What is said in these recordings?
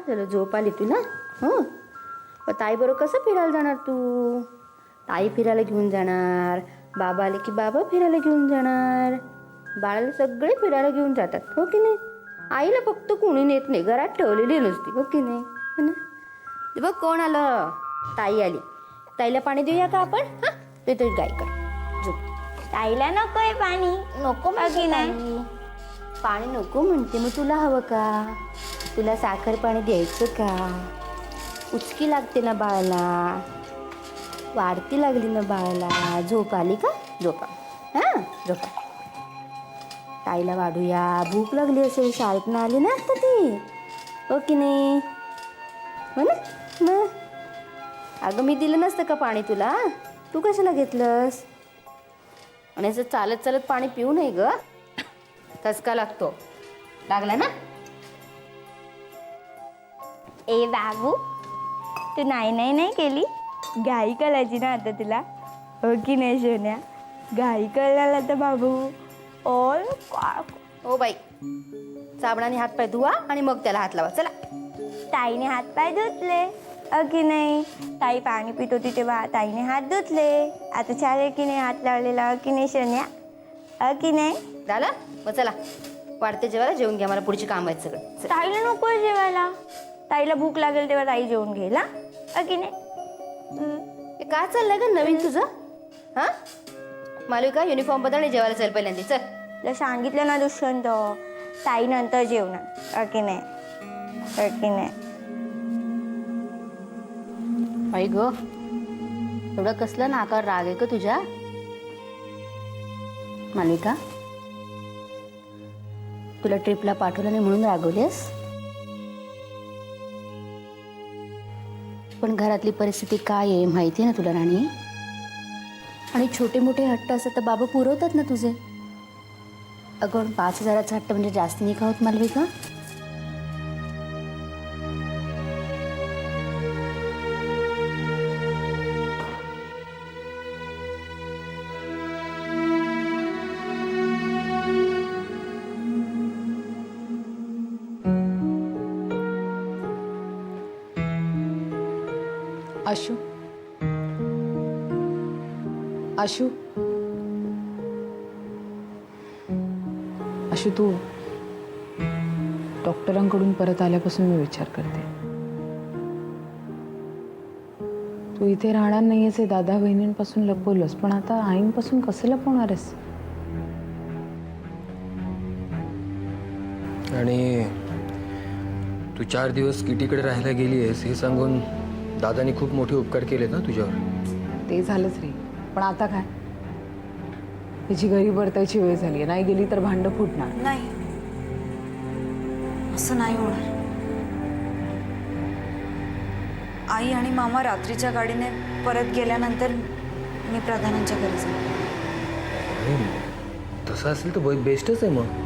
चला झोप आली तुला. हो, मग ताई बरोबर कसं फिरायला जाणार तू? ताई फिरायला घेऊन जाणार, बाबा आले की बाबा फिरायला घेऊन जाणार. बाळाला सगळे फिरायला घेऊन जातात, हो की नाही? आईला फक्त कोणी नेत नाही, घरात ठेवलेली नसती, हो की नाही? हो ना? ते बघ कोण आलं, ताई आली. ताईला पाणी देऊया का आपण? हां, ते तरी गाय कर झोप. ताईला नकोय पाणी. नको की नाही? पाणी नको म्हणते, मग तुला हवं का? तुला साखर पाणी द्यायचं का? उचकी लागते ना बाळाला, वाढती लागली ना बाळाला. झोप आली का? झोपा, हां झोपा. ताईला वाढूया, भूक लागली असेल, शाळेतनं आली ना आता ती, हो की नाही? हो ना? मग अगं मी दिलं नसतं का पाणी तुला? तू कशाला घेतलंस? आणि असं चालत चालत पाणी पिऊ नये ग, ठसका लागतो. लागला ना? ए बाबू, तू नाही केली, घाई करायची ना आता तुला, हो की नाही सोन्या? घाई करायला तर बाबू ओल. ओ बाई, साबणाने हात पाय धुवा आणि मग त्याला हात लावा. चला. ताईने हात पाय धुतले, हो की नाही? ताई पाणी पित होती तेव्हा ताईने हात धुतले. आता चालेल की नाही हात लावलेला, हो की नाही सोन्या? हो की नाही? झालं? मग चला वाढते जेवायला, जेवून घ्या, मला पुढची काम आहेत सगळं. चला. ताईला नको जेवायला, ताईला भूक लागेल तेव्हा ताई जेवून घेईल, हा? हो की नाही? हे काय चाललंय का नवीन तुझं? हां, मालविका युनिफॉर्म बदल आणि जेवायला चल पहिल्यांदा. चल. तुला सांगितलं ना दुष्यंत, ताई नंतर जेवणार, हो की नाही? हो की नाही? बाई ग, एवढं कसलं नाकावर राग आहे का तुझ्या? मालिका, तुला ट्रिपला पाठवलं नाही म्हणून रागवलेस? पण घरातली परिस्थिती काय आहे माहिती आहे ना तुला राणी? आणि छोटे मोठे हट्ट असतात तर बाबा पुरवतात ना तुझे. अगं 5,000चा हट्ट म्हणजे जास्त नाही का होत मालविका? आशू, आशू, आशू, तू डॉक्टरांकडून परत आल्यापासून मी विचार करते, तू इथे राहणार नाहीयेस हे दादा बहिणींपासून लपवलंस, पण आता आईंपासून कसं लपवणार आहेस? आणि तू 4 दिवस किटीकडे राहायला गेली आहेस हे सांगून दादानी खूप मोठे उपकार केले ना तुझ्यावर. ते झालंच रे, पण आता काय? त्याची घरी परतायची वेळ झाली, नाही गेली तर भांडं फुटणार. नाही, असं नाही होणार. आई आणि मामा रात्रीच्या गाडीने परत गेल्यानंतर मी प्रधानांच्या घरी जाईन. तसं असेल तर बेस्टच आहे मग.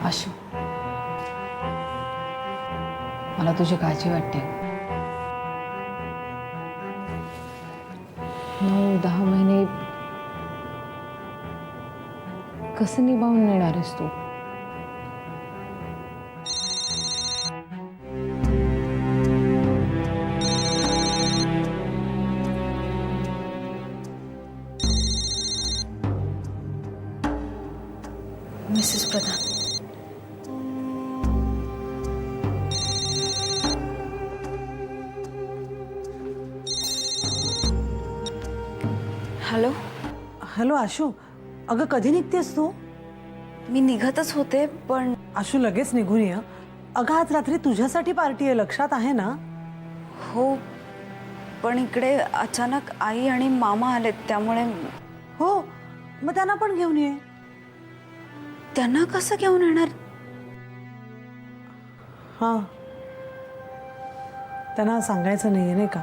आशू, मला तुझी काळजी वाटते. 9-10 महिने कसं निभावून नेणार आहेस तू? मिसेस प्रधान, हॅलो. हॅलो आशू, अगं कधी निघतेस तू? मी निघतच होते, पण आशू लगेच निघून ये. अगं आज रात्री तुझ्यासाठी पार्टी आहे, लक्षात आहे ना? हो, पण इकडे अचानक आई आणि मामा आलेत, त्यामुळे. हो, मग त्यांना पण घेऊन ये. त्यांना कसं घेऊन येणार? हां, त्यांना सांगायचं नाहीये नाही का?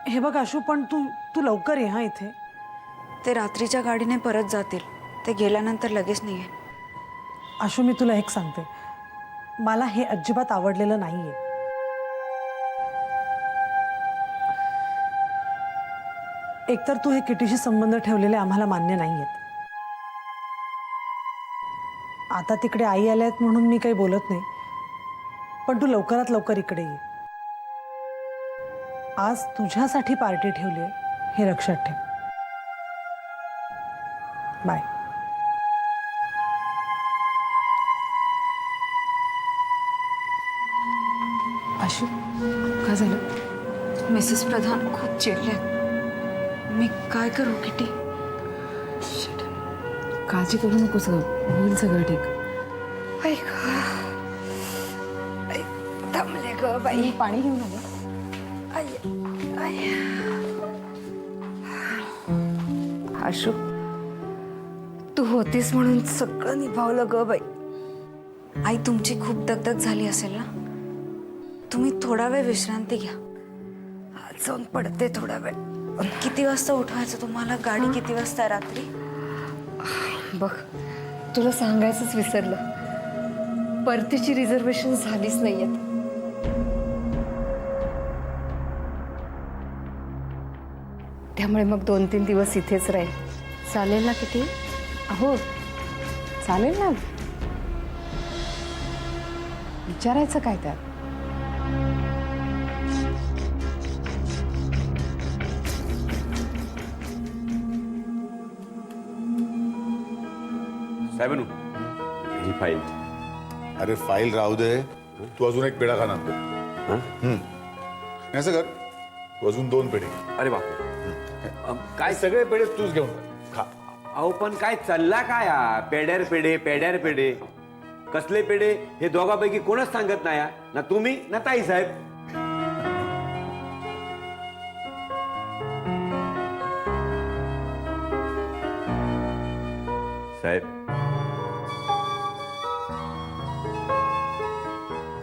हे बघ आशू, पण तू लवकर ये हा इथे. ते रात्रीच्या गाडीने परत जातील, ते गेल्यानंतर लगेच नाही आहे. आशू, मी तुला एक सांगते, मला हे अजिबात आवडलेलं नाहीये. एकतर तू हे किटीशी संबंध ठेवलेले आम्हाला मान्य नाही आहेत. आता तिकडे आई आल्या आहेत म्हणून मी काही बोलत नाही, पण तू लवकरात लवकर इकडे ये. आज तुझ्यासाठी पार्टी ठेवली आहे हे लक्षात ठेव. बाय. आशू काय झालं? मिसेस प्रधान खूप चिडल्यात. मी काय करू किटी? काळजी करू नकोस ग, होईल सगळं ठीक. दमले ग बाई. पाणी घेऊन आलं. आशू, तू होतीस म्हणून सगळं निभावलं ग बाई. आई, तुमची खूप दगदग झाली असेल ना. तुम्ही थोडा वेळ विश्रांती घ्या. आज जाऊन पडते थोडा वेळ. किती वाजता उठवायचं तुम्हाला? गाडी किती वाजता रात्री? बघ, तुला सांगायचंच विसरलं, परतीची रिझर्वेशन झालीच नाहीये. त्यामुळे मग 2-3 दिवस इथेच राहील. चालेल ना किती? हो चालेल ना, विचारायचं काय त्यात. साहेबांनो, ही फाईल. अरे फाईल राहू दे, तू अजून एक पेढा खाणार. हं? असं कर, तू अजून 2 पेढे घे. अरे बाप, काय सगळे पेढे तूच घेऊन जा. खा. अहो पण काय चालला काय हा? पेड्यार पेढे पेड्यार पेढे कसले पेढे हे दोघांपैकी कोणच सांगत नाही हा? ना तुम्ही ना ताई साहेब. साहेब,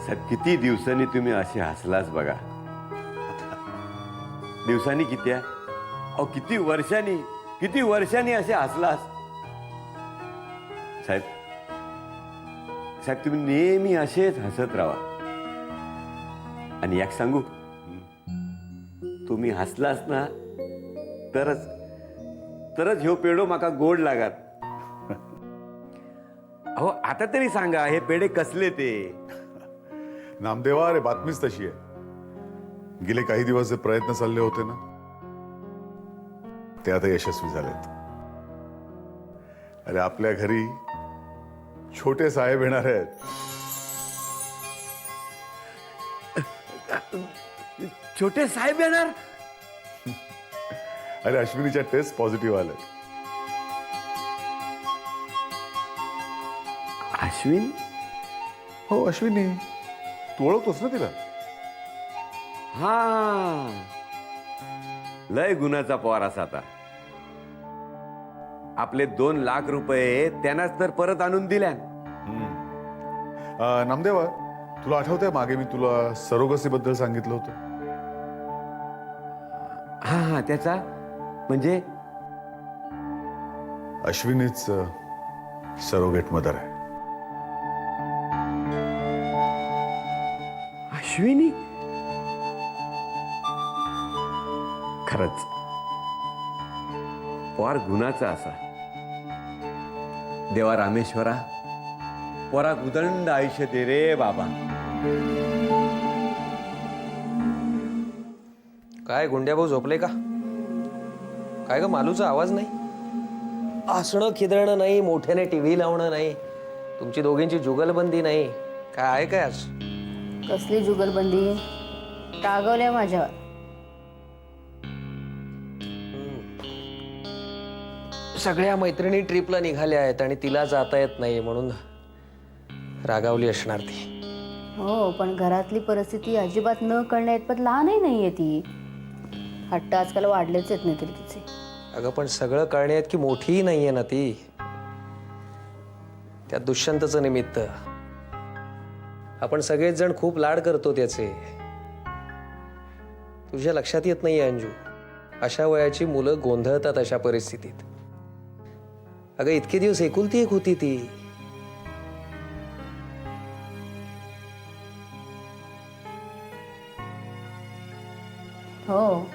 साहेब किती दिवसांनी तुम्ही असे हसलाच बघा. दिवसांनी किती आहे? अहो किती वर्षांनी असे हसलास. साहेब, साहेब तुम्ही नेहमी असेच हसत राहा. आणि एक सांगू, तुम्ही हसलास ना तरच ह्यो पेढो माका गोड लागात. अहो आता तरी सांगा, हे पेढे कसले ते? नामदेवा, अरे बातमीच तशी आहे. गेले काही दिवस जे प्रयत्न चालले होते ना, ते आता यशस्वी झालेत. अरे आपल्या घरी छोटे साहेब येणार आहेत. छोटे साहेब येणार? अरे अश्विनीच्या टेस्ट पॉझिटिव्ह आल्या. अश्विन? हो, अश्विनी. तू ओळखतोस ना तिला? हा, लय गुणाचा पवार असा. आता आपले 2 लाख रुपये त्यांनाच तर परत आणून दिल्या. नामदेवा, तुला आठवतंय मागे मी तुला सरोगसी बद्दल सांगितलं होतं? हा, त्याचा म्हणजे अश्विनीच सरोगेट मदर आहे. अश्विनी? खरंच पोर गुणाचा असा. देवा रामेश्वरा, पोराक उदंड आयुष्य दे रे बाबा. काय गुंड्या भाऊ झोपले का? काय ग, मालूचा आवाज नाही, हसणं खिदळणं नाही, मोठ्याने टीव्ही लावणं नाही, तुमची दोघींची जुगलबंदी नाही. काय आहे काय आज? कसली जुगलबंदी? रागवल्या माझ्यावर. सगळ्या मैत्रिणी ट्रिपला निघाल्या आहेत आणि तिला जाता येत नाही म्हणून रागावली असणार ती. हो, पण घरातली परिस्थिती अजिबात न कळण्या इतपत लहानही नाही आहे ती. हट्ट आजकाल वाढलेच आहेत नाही तरी तिचे. अगं पण सगळं कळण्यात की मोठीही नाहीये ना ती. त्या दुष्यंतचं निमित्त आपण सगळेच जण खूप लाड करतो त्याचे. तुझ्या लक्षात येत नाहीये अंजू, अशा वयाची मुलं गोंधळतात अशा परिस्थितीत. अगं इतके दिवस एकुलती एक होती ती. हो,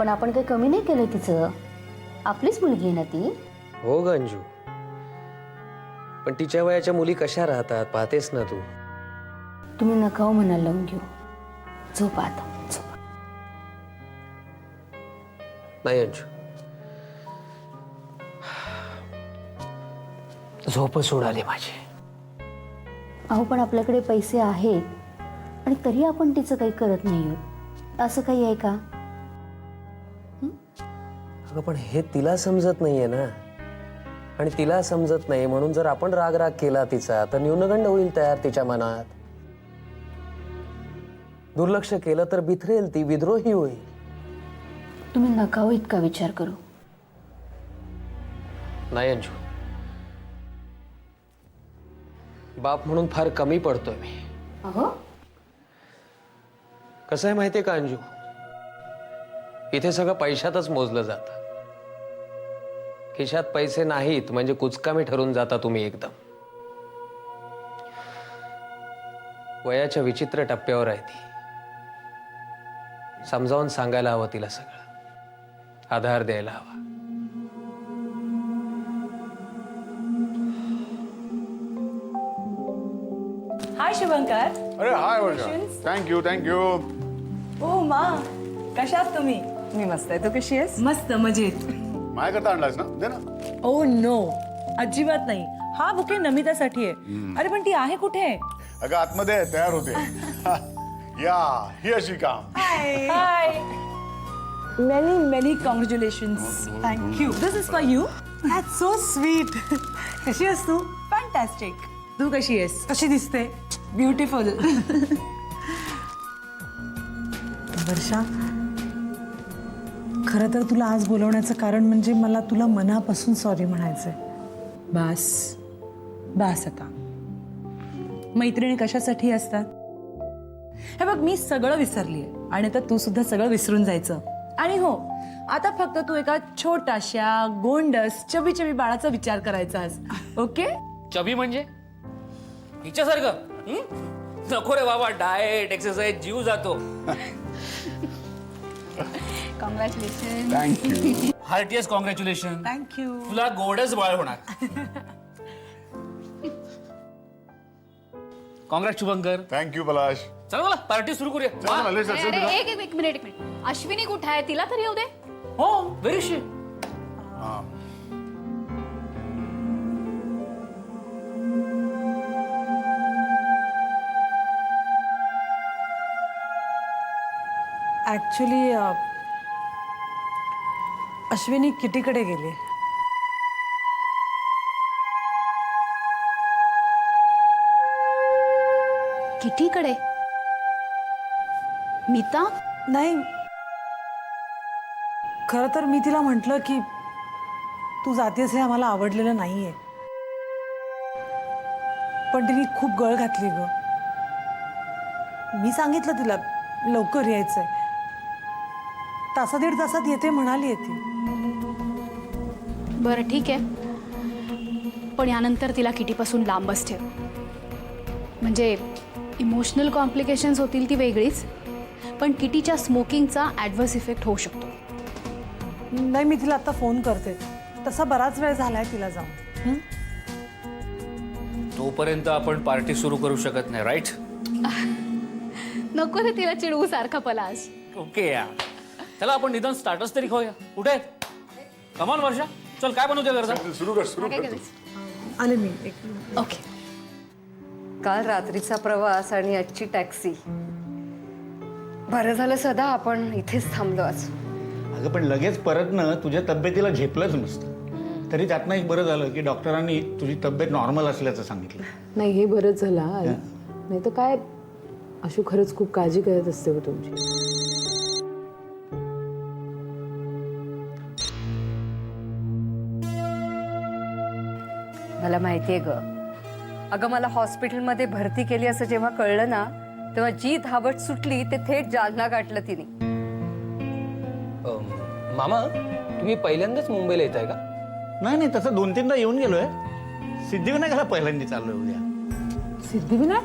पण आपण काही कमी नाही केलं तिचं. आपलीच मुलगी आहे ना ती. हो ग अंजू, पण तिच्या वयाच्या मुली कशा राहतात पाहतेस ना तू. तुम्ही नका हो म्हणाल लावून घेऊ. झोप आता झोप. नाही अंजू, झोपच उडाली माझी. अहो पण आपल्याकडे पैसे आहेत आणि तरी आपण तिचं काही करत नाही आहोत. असं काही आहे का? अगं पण हे तिला समजत नाहीये ना, आणि तिला समजत नाही म्हणून जर आपण राग राग केला तिचा तर न्यूनगंड होईल तयार तिच्या मनात. दुर्लक्ष केलं तर बिथरेल ती, विद्रोही होईल. तुम्ही नका हो इतका विचार करू. नाही अंजू, बाप म्हणून फार कमी पडतोय मी. अहो कसं आहे माहितीये का अंजू, इथे सगळं पैशातच मोजलं जातं. खिशात पैसे नाहीत म्हणजे कुचकामी ठरून जाता तुम्ही एकदम. वयाच्या विचित्र टप्प्यावर आहे ती. समजावून सांगायला हवं तिला सगळं, आधार द्यायला हवा. हाय शुभंकर. अरे हाय वर्षा, थँक्यू थँक्यू. ओ मा, कशा आहात तुम्ही? मी मस्त आहे. तू कशी आहेस? मस्त मजेत. माझ्याकरता आणलास ना, दे ना. ओ नो, अजिबात नाही. हा बुके नमितासाठी आहे. अरे पण ती आहे कुठे? अगं आतमध्ये आहे, तयार होते. या ही अशी काम. Hi. Many many congratulations. Thank you. This is for you. That's so sweet. कशी आहेस तू? फॅन्टॅस्टिक. तू कशी आहेस? कशी दिसते? ब्युटिफुल. वर्षा, खरं तर तुला आज बोलवण्याचं कारण म्हणजे मला तुला मनापासून सॉरी म्हणायचंय. बास बास आता. मैत्रिणी कशासाठी असतात? हे बघ, मी सगळं विसरलीये आणि आता तू सुद्धा सगळं विसरून जायचं. आणि हो, आता फक्त तू एका छोट्याशा गोंडस चबी चबी बाळाचा विचार करायचास. ओके? चबी म्हणजे हिच्यासारखं? नको रे बाबा, डाएट एक्सरसाइज जीव जातो. कॉंग्रॅच्युलेशन. थँक्यू. हार्टियस कॉंग्रॅच्युलेशन. थँक्यू. तुला गोडच बाळ होणार. कॉंग्रॅट शुभंकर. थँक्यू पलाश. चला मला पार्टी सुरू करूया. चल ना, let's अरे do that. एक मिनिट. अश्विनी कुठे आहे? तिला तरी येऊ दे. हो, व्हेरी शी. ऍक्च्युली अश्विनी किटीकडे गेली. किटीकडे? मीता? नाही, खरं तर मी तिला म्हटलं की तू जातेस हे आम्हाला आवडलेलं नाहीये, पण तिने खूप गळ घातली ग. मी सांगितलं तिला लवकर यायचंय. तासा दीड तासात येते म्हणाली ती. बरं ठीक आहे, पण यानंतर तिला किटीपासून लांबच ठेव. म्हणजे इमोशनल कॉम्प्लिकेशन्स होतील ती वेगळीच, पण किटीच्या स्मोकिंगचा ॲडव्हर्स इफेक्ट होऊ शकतो. नाही, मी तिला आता फोन करते. तसा बराच वेळ झालाय तिला जाऊन. तोपर्यंत आपण पार्टी सुरू करू शकत नाही, राईट? नको रे तिला चिडवू सारखा पलाश. ओके या. चला आपण निदान स्टार्टर्स तरी खाऊया. कुठे आहेत? कमाल वर्षा, चल काय बनवते घरचा? सुरू कर, सुरू कर. आले मी. एक मिनिट. ओके. काल रात्रीचा प्रवास आणि आजची टॅक्सी. बरं झालं सदा आपण इथेच थांबलो आज. अगं पण लगेच परतणं तुझ्या तब्येतीला झेपलंच नसतं. तरी त्यातनं एक बरं झालं की डॉक्टरांनी तुझी तब्येत नॉर्मल असल्याचं सांगितलं. नाही, हे बरंच झालं आई. नाही तर काय, आशू खरंच खूप काळजी करत असते हो तुमची. मला माहितीये ग. अगं मला हॉस्पिटलमध्ये भरती केली असं जेव्हा कळलं ना, तेव्हा जी धावट सुटली ते थेट जालना गाठलं तिने. मामा, तुम्ही पहिल्यांदाच मुंबईला येत आहे का? नाही नाही, तसं 2-3दा येऊन गेलोय. सिद्धिविनायकाला पहिल्यांदा चाललोय उद्या. सिद्धिविनायक?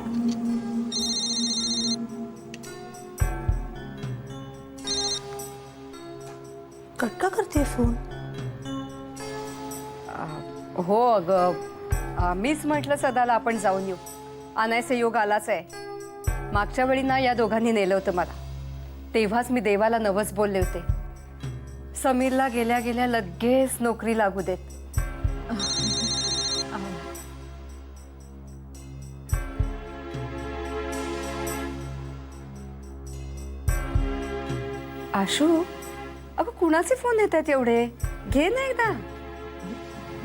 हो अगं, मीच म्हटलं सदाला आपण जाऊन येऊ. आणायचा योग आलाच आहे. मागच्या वेळी ना या दोघांनी नेलं होतं मला. तेव्हाच मी देवाला नवस बोलले होते, समीरला गेल्या गेल्या लगेच नोकरी लागू देत. आशू, अगं कुणाचे फोन येत आहेत एवढे? घे ना एकदा.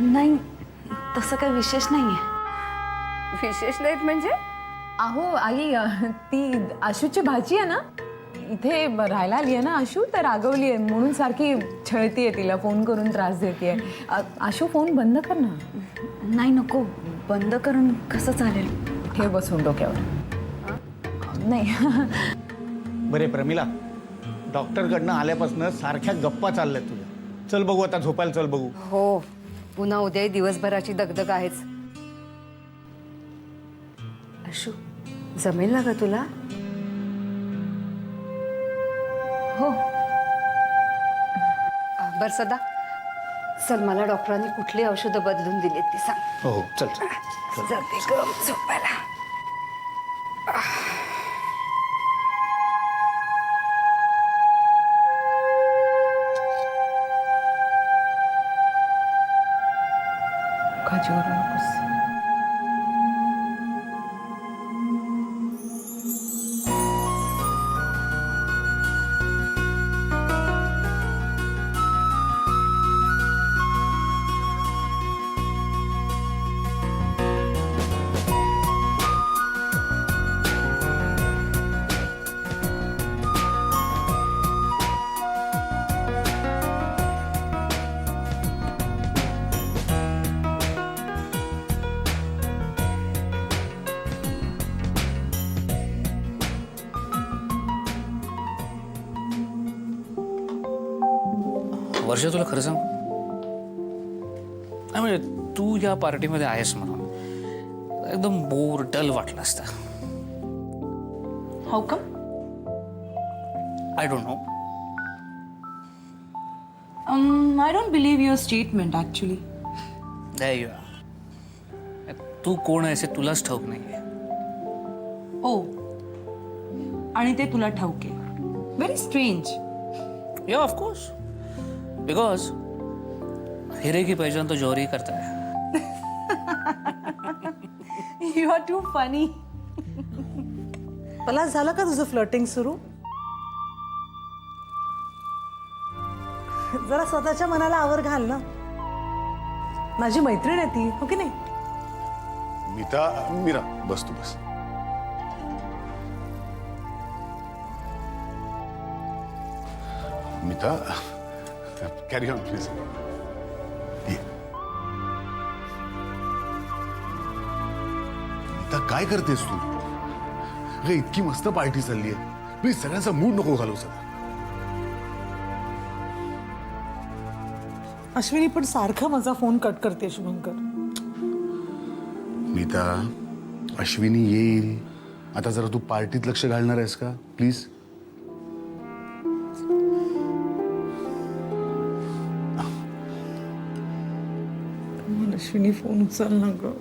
नाही, तसं काही विशेष नाहीये. विशेष नाहीत म्हणजे? अहो आई, ती आशूची भाची आहे ना, इथे राहायला आली आहे ना आशू, तर रागवली आहे म्हणून सारखी छळतीये तिला, फोन करून त्रास देते. आशू फोन बंद कर ना. नाही नको, बंद करून कसं चालेल? ठेव बसून डोक्यावर. नाही. बरे प्रमिला, डॉक्टरकडनं आल्यापासून सारख्या गप्पा चालल्यात तुझ्या. चल बघू आता, झोपायला चल बघू. हो, पुन्हा उद्या दिवसभराची दगदग आहेच. आशू, जमेल ना ग तुला? हो. बर सदा, चल मला डॉक्टरांनी कुठली औषधं बदलून दिलीत ती सांग. हो चल चल. जाते ग झोपायला. खाजीवर नकोस. वर्ष, तुला खरं सांग, नाही म्हणजे तू या पार्टीमध्ये आहेस म्हणून एकदम बोर डल वाटलं असतं. How come? I don't know. I don't believe your statement actually. तू कोण आहेस हे तुलाच ठाऊक नाहीये. ओ, आणि ते तुला ठाऊक आहे. Very strange. या ऑफकोर्स, बिकॉज हिरे की पहचान तो जौहरी करता है. You are too funny. मला झालं का तुझं फ्लर्टिंग सुरू? जरा स्वतःच्या मनाला आवर घाल ना. माझी मैत्रीण आहे ती, हो की नाही? मीरा, बस तू बस. मीता, कॅरी ऑन प्लीज. मीता, काय करतेस तू? अगं इतकी मस्त पार्टी चालली आहे, प्लीज सगळ्यांचा मूड नको घालू सगळं. अश्विनी पण सारखा माझा फोन कट करते शुभंकर. मीता, अश्विनी येईल. आता जरा तू पार्टीत लक्ष घालणार आहेस का प्लीज? अश्विनी फोन उचल ना ग.